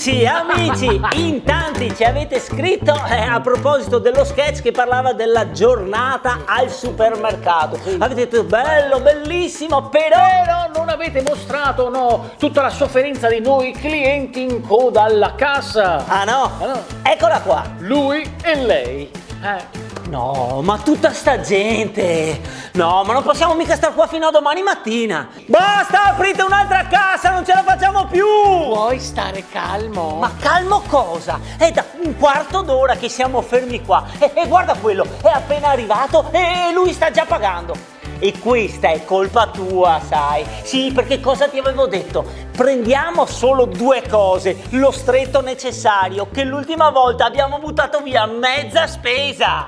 Amici, in tanti ci avete scritto a proposito dello sketch che parlava della giornata al supermercato. Avete detto bello, bellissimo, però non avete mostrato, no, tutta la sofferenza di noi clienti in coda alla cassa. Ah no? Eccola qua. Lui e lei. No, ma tutta sta gente. No, ma non possiamo mica stare qua fino a domani mattina. Basta, aprite un'altra cassa, non ce la facciamo più. Puoi stare calmo? Ma calmo cosa? È da un quarto d'ora che siamo fermi qua. E guarda quello, è appena arrivato e lui sta già pagando. E questa è colpa tua, sai? Sì, perché cosa ti avevo detto? Prendiamo solo 2 cose, lo stretto necessario, che l'ultima volta abbiamo buttato via mezza spesa.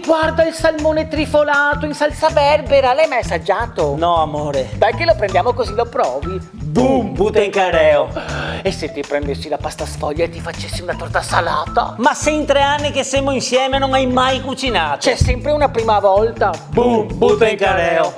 Guarda il salmone trifolato in salsa berbera, l'hai mai assaggiato? No, amore. Dai che lo prendiamo così lo provi. Boom, butta in careo. E se ti prendessi la pasta sfoglia e ti facessi una torta salata? Ma se in 3 anni che siamo insieme non hai mai cucinato? C'è sempre una prima volta. Boom, butta in careo.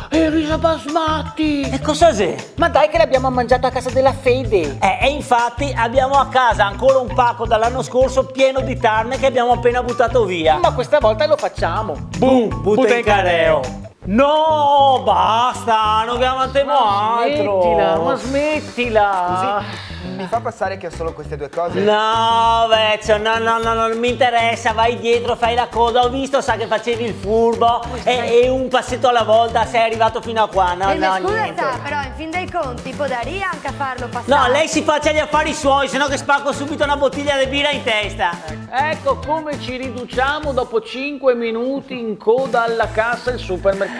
E il riso basmati. E cosa c'è? Ma dai che l'abbiamo mangiato a casa della Fede. E infatti abbiamo a casa ancora un pacco dall'anno scorso pieno di tarme che abbiamo appena buttato via. Ma questa volta lo facciamo. Boom, butta in careo. No, basta, non avantiamo altro. Ma smettila. Scusi, mi fa passare che ho solo queste 2 cose? No, vecchio, no, non mi interessa, vai dietro, fai la coda, ho visto, sa che facevi il furbo e un passetto alla volta sei arrivato fino a qua, no, scusa, niente. però in fin dei conti potrei anche farlo passare. No, lei si faccia gli affari suoi, sennò che spacco subito una bottiglia di birra in testa. Ecco come ci riduciamo dopo 5 minuti in coda alla cassa al supermercato.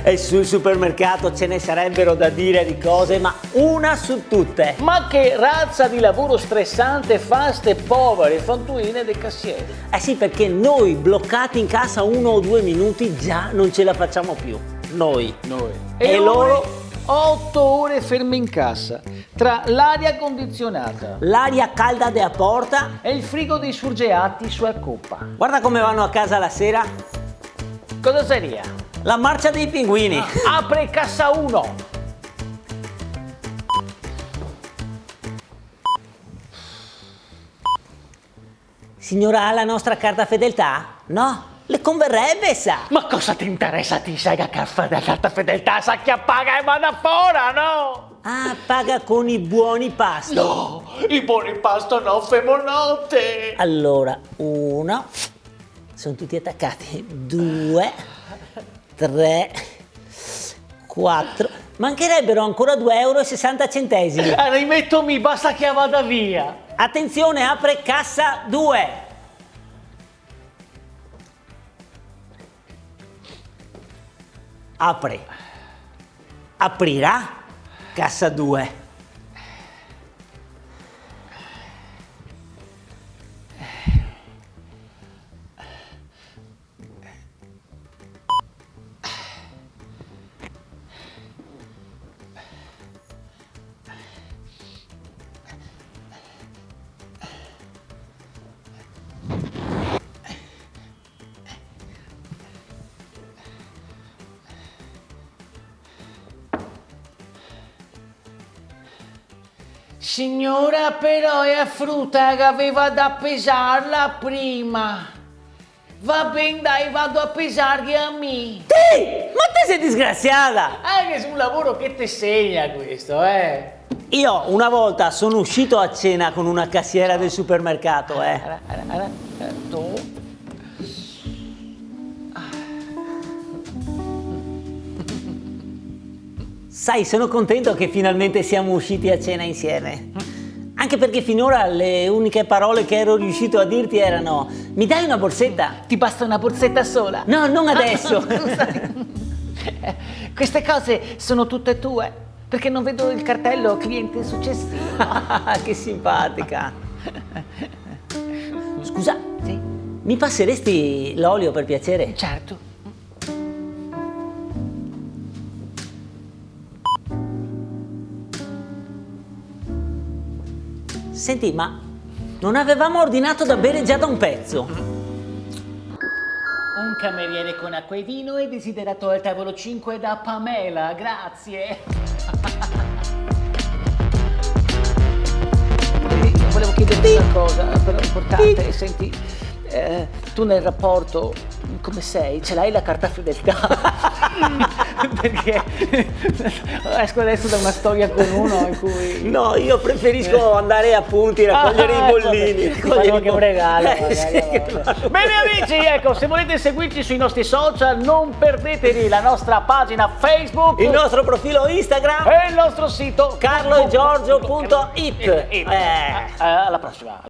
E sul supermercato ce ne sarebbero da dire di cose, ma una su tutte. Ma che razza di lavoro stressante fa ste povere fantuine dei cassieri? Eh sì, perché noi bloccati in casa 1 o 2 minuti già non ce la facciamo più. Noi. E loro? 8 ore ferme in cassa, tra l'aria condizionata, L'aria calda della porta. e il frigo dei surgelati su coppa. Guarda come vanno a casa la sera. Cosa seria? La marcia dei pinguini. Apre cassa 1. Signora, ha la nostra carta fedeltà? No? Le converrebbe, sa. Ma cosa ti interessa ti sai che la carta fedeltà sa chi paga e vada fuori, no? Ah, paga con i buoni pasto. No, i buoni pasto no, femonotte. Allora, 1, sono tutti attaccati, 2, 3, 4, mancherebbero ancora 2,60 euro. Rimettomi, basta che vada via. Attenzione, apre cassa 2. Aprirà cassa 2. Signora, però è frutta che aveva da pesarla prima. Va bene, dai, vado a pesargli a me. Sì, ma te sei disgraziata. Che su un lavoro che ti segna questo, Io una volta sono uscito a cena con una cassiera del supermercato, Tu? Sai, sono contento che finalmente siamo usciti a cena insieme. Anche perché finora le uniche parole che ero riuscito a dirti erano: mi dai una borsetta? Ti basta una borsetta sola? No, non adesso. Queste cose sono tutte tue, perché non vedo il cartello cliente successivo. Che simpatica. Scusa, Sì, mi passeresti l'olio per piacere? certo. Senti, ma non avevamo ordinato da bere già da un pezzo? Un cameriere con acqua e vino è desiderato al tavolo 5 da Pamela, grazie. una cosa però importante, senti, tu nel rapporto come sei? Ce l'hai la carta fedeltà? Perché esco adesso da una storia con uno in cui... No, io preferisco andare a punti, raccogliere i bollini. Ti fanno anche un regalo. Sì, Bene amici, ecco, se volete seguirci sui nostri social non perdetevi la nostra pagina Facebook, il nostro profilo Instagram e il nostro sito carloegiorgio.it. alla prossima.